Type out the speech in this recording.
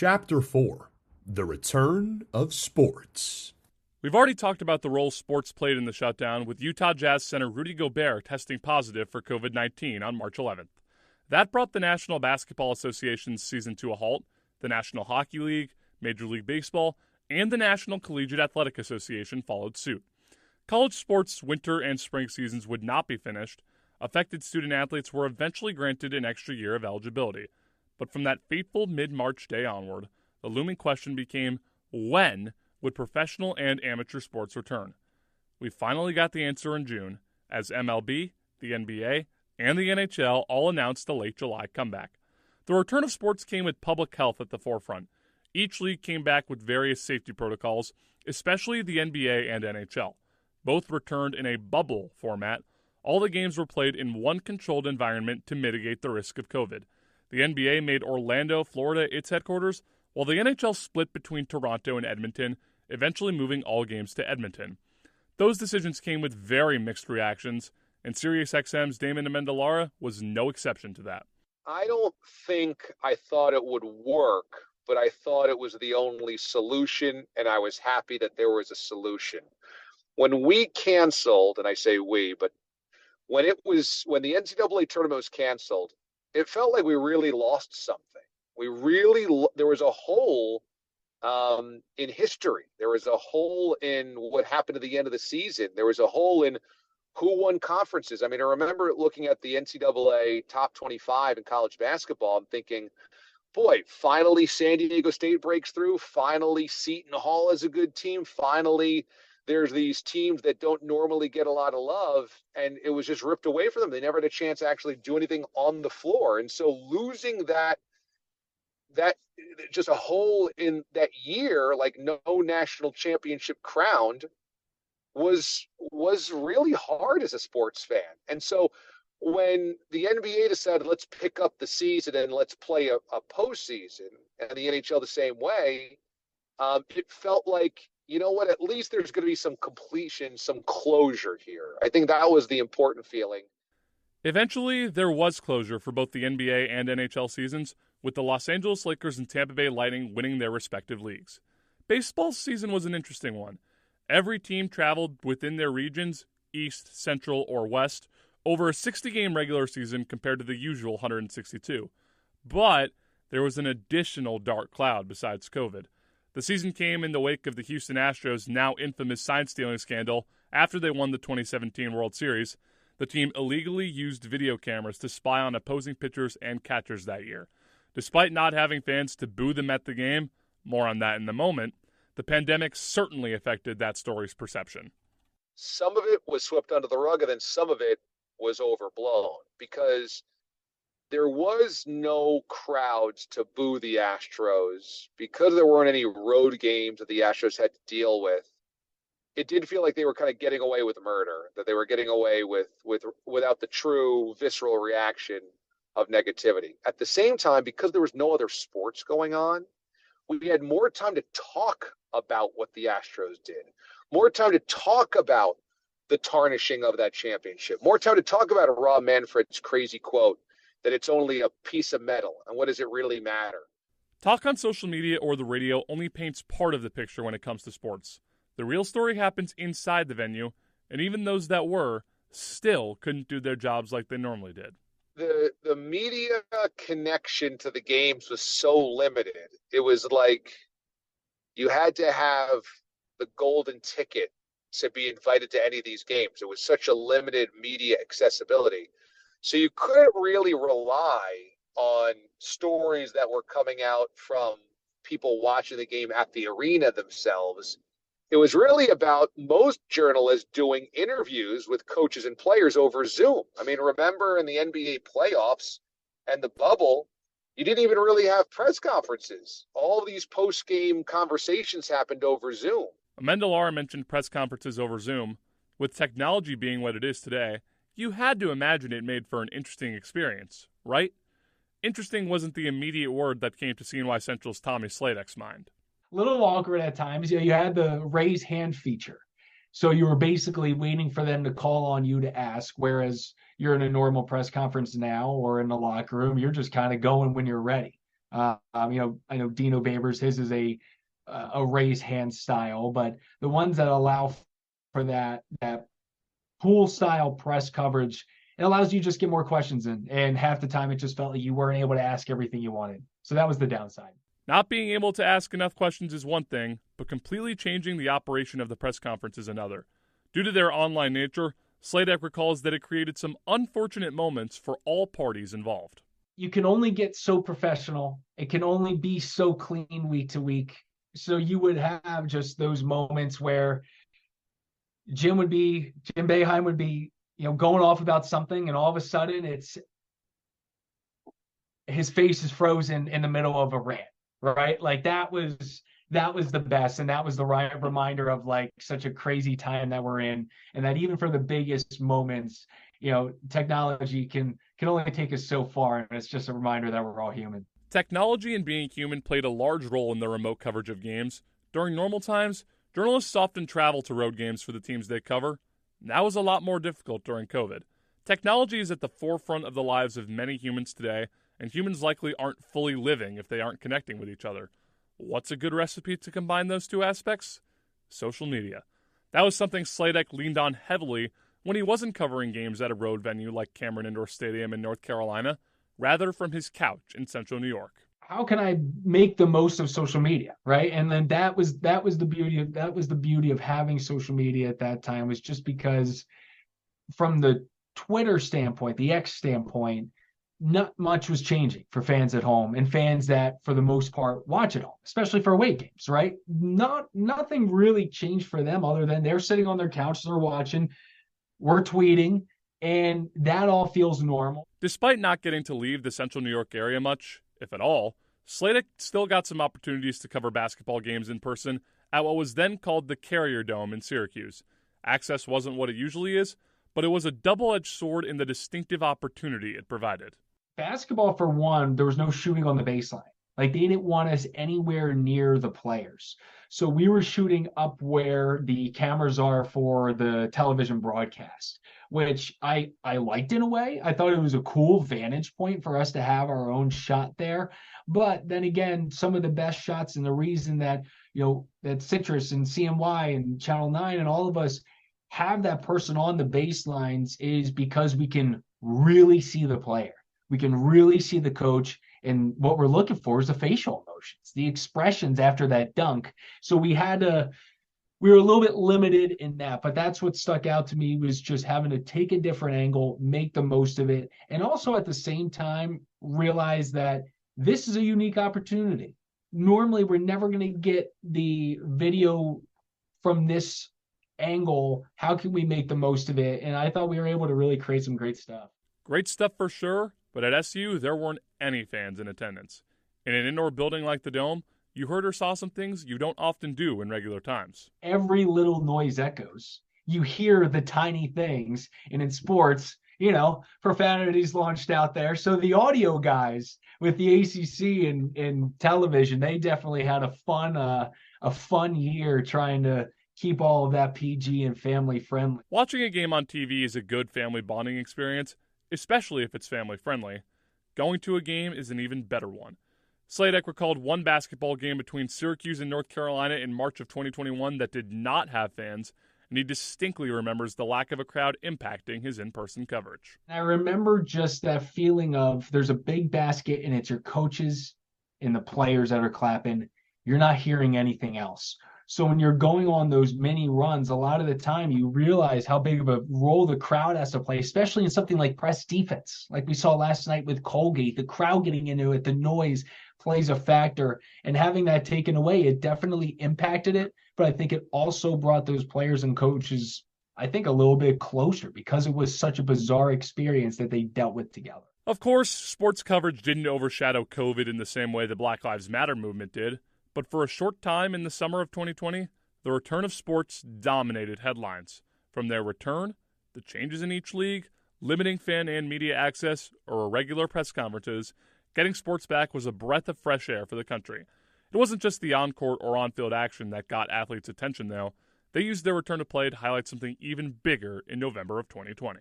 Chapter 4: The Return of Sports. We've already talked about the role sports played in the shutdown, with Utah Jazz center Rudy Gobert testing positive for COVID-19 on March 11th. That brought the National Basketball Association's season to a halt. The National Hockey League, Major League Baseball, and the National Collegiate Athletic Association followed suit. College sports' winter and spring seasons would not be finished. Affected student athletes were eventually granted an extra year of eligibility. But from that fateful mid-March day onward, the looming question became, when would professional and amateur sports return? We finally got the answer in June, as MLB, the NBA, and the NHL all announced a late July comeback. The return of sports came with public health at the forefront. Each league came back with various safety protocols, especially the NBA and NHL. Both returned in a bubble format. All the games were played in one controlled environment to mitigate the risk of COVID. The NBA made Orlando, Florida, its headquarters, while the NHL split between Toronto and Edmonton, eventually moving all games to Edmonton. Those decisions came with very mixed reactions, and SiriusXM's Damon Amendolara was no exception to that. I don't think I thought it would work, but I thought it was the only solution, and I was happy that there was a solution. When we canceled, and I say we, but when the NCAA tournament was canceled, it felt like we really lost something. There was a hole in history. There was a hole in what happened at the end of the season. There was a hole in who won conferences. I mean, I remember looking at the NCAA top 25 in college basketball and thinking, boy, finally San Diego State breaks through. Finally Seton Hall is a good team. Finally there's these teams that don't normally get a lot of love, and it was just ripped away from them. They never had a chance to actually do anything on the floor. And so losing that just a hole in that year, like no national championship crowned, was really hard as a sports fan. And so when the NBA decided, let's pick up the season and let's play a postseason, and the NHL the same way, it felt like, you know what, at least there's going to be some completion, some closure here. I think that was the important feeling. Eventually, there was closure for both the NBA and NHL seasons, with the Los Angeles Lakers and Tampa Bay Lightning winning their respective leagues. Baseball's season was an interesting one. Every team traveled within their regions, East, Central, or West, over a 60-game regular season compared to the usual 162. But there was an additional dark cloud besides COVID. The season came in the wake of the Houston Astros' now infamous sign-stealing scandal after they won the 2017 World Series. The team illegally used video cameras to spy on opposing pitchers and catchers that year. Despite not having fans to boo them at the game, more on that in a moment, the pandemic certainly affected that story's perception. Some of it was swept under the rug, and then some of it was overblown because there was no crowds to boo the Astros because there weren't any road games that the Astros had to deal with. It did feel like they were kind of getting away with murder, that they were getting away without the true visceral reaction of negativity. At the same time, because there was no other sports going on, we had more time to talk about what the Astros did, more time to talk about the tarnishing of that championship, more time to talk about Rob Manfred's crazy quote that it's only a piece of metal, and what does it really matter? Talk on social media or the radio only paints part of the picture when it comes to sports. The real story happens inside the venue, and even those that were still couldn't do their jobs like they normally did. The media connection to the games was so limited. It was like you had to have the golden ticket to be invited to any of these games. It was such a limited media accessibility. So you couldn't really rely on stories that were coming out from people watching the game at the arena themselves. It was really about most journalists doing interviews with coaches and players over Zoom. I mean, remember in the NBA playoffs and the bubble, you didn't even really have press conferences. All these post-game conversations happened over Zoom. Amendolara mentioned press conferences over Zoom. With technology being what it is today, you had to imagine it made for an interesting experience, right? Interesting wasn't the immediate word that came to CNY Central's Tommy Sladek's mind. A little awkward at times. You had the raise hand feature. So you were basically waiting for them to call on you to ask, whereas you're in a normal press conference now or in the locker room, you're just kind of going when you're ready. I know Dino Babers, his is a raise hand style, but the ones that allow for that pool style press coverage, it allows you to just get more questions in. And half the time it just felt like you weren't able to ask everything you wanted. So that was the downside. Not being able to ask enough questions is one thing, but completely changing the operation of the press conference is another. Due to their online nature, Sladek recalls that it created some unfortunate moments for all parties involved. You can only get so professional. It can only be so clean week to week. So you would have just those moments where Jim Boeheim would be, going off about something, and all of a sudden his face is frozen in the middle of a rant, right? Like that was the best, and that was the right reminder of like such a crazy time that we're in, and that even for the biggest moments, technology can only take us so far, and it's just a reminder that we're all human. Technology and being human played a large role in the remote coverage of games. During normal times, journalists often travel to road games for the teams they cover. That was a lot more difficult during COVID. Technology is at the forefront of the lives of many humans today, and humans likely aren't fully living if they aren't connecting with each other. What's a good recipe to combine those two aspects? Social media. That was something Sladek leaned on heavily when he wasn't covering games at a road venue like Cameron Indoor Stadium in North Carolina, rather from his couch in central New York. How can I make the most of social media, right? And then that was the beauty of having social media at that time, was just because from the Twitter standpoint, the X standpoint, not much was changing for fans at home and fans that, for the most part, watch at home, especially for away games, right? Nothing really changed for them other than they're sitting on their couch, they're watching, we're tweeting, and that all feels normal. Despite not getting to leave the central New York area much, if at all, Sladek still got some opportunities to cover basketball games in person at what was then called the Carrier Dome in Syracuse. Access wasn't what it usually is, but it was a double-edged sword in the distinctive opportunity it provided. Basketball, for one, there was no shooting on the baseline. Like, they didn't want us anywhere near the players. So we were shooting up where the cameras are for the television broadcast, which I liked in a way. I thought it was a cool vantage point for us to have our own shot there. But then again, some of the best shots, and the reason that, that Citrus and CMY and Channel 9 and all of us have that person on the baselines, is because we can really see the player. We can really see the coach, and what we're looking for is the facial emotions, the expressions after that dunk. So we were a little bit limited in that, but that's what stuck out to me, was just having to take a different angle, make the most of it, and also at the same time realize that this is a unique opportunity. Normally, we're never going to get the video from this angle. How can we make the most of it? And I thought we were able to really create some great stuff. Great stuff for sure, but at SU, there weren't any fans in attendance. In an indoor building like the Dome, you heard or saw some things you don't often do in regular times. Every little noise echoes. You hear the tiny things, and in sports, profanity's launched out there. So the audio guys with the ACC and television, they definitely had a fun year trying to keep all of that PG and family friendly. Watching a game on TV is a good family bonding experience, especially if it's family friendly. Going to a game is an even better one. Sladek recalled one basketball game between Syracuse and North Carolina in March of 2021 that did not have fans, and he distinctly remembers the lack of a crowd impacting his in-person coverage. I remember just that feeling of, there's a big basket and it's your coaches and the players that are clapping. You're not hearing anything else. So when you're going on those mini runs, a lot of the time you realize how big of a role the crowd has to play, especially in something like press defense. Like we saw last night with Colgate, the crowd getting into it, the noise plays a factor. And having that taken away, it definitely impacted it. But I think it also brought those players and coaches, I think, a little bit closer, because it was such a bizarre experience that they dealt with together. Of course, sports coverage didn't overshadow COVID in the same way the Black Lives Matter movement did. But for a short time in the summer of 2020, the return of sports dominated headlines. From their return, the changes in each league, limiting fan and media access, or irregular press conferences, getting sports back was a breath of fresh air for the country. It wasn't just the on-court or on-field action that got athletes' attention, though. They used their return to play to highlight something even bigger in November of 2020.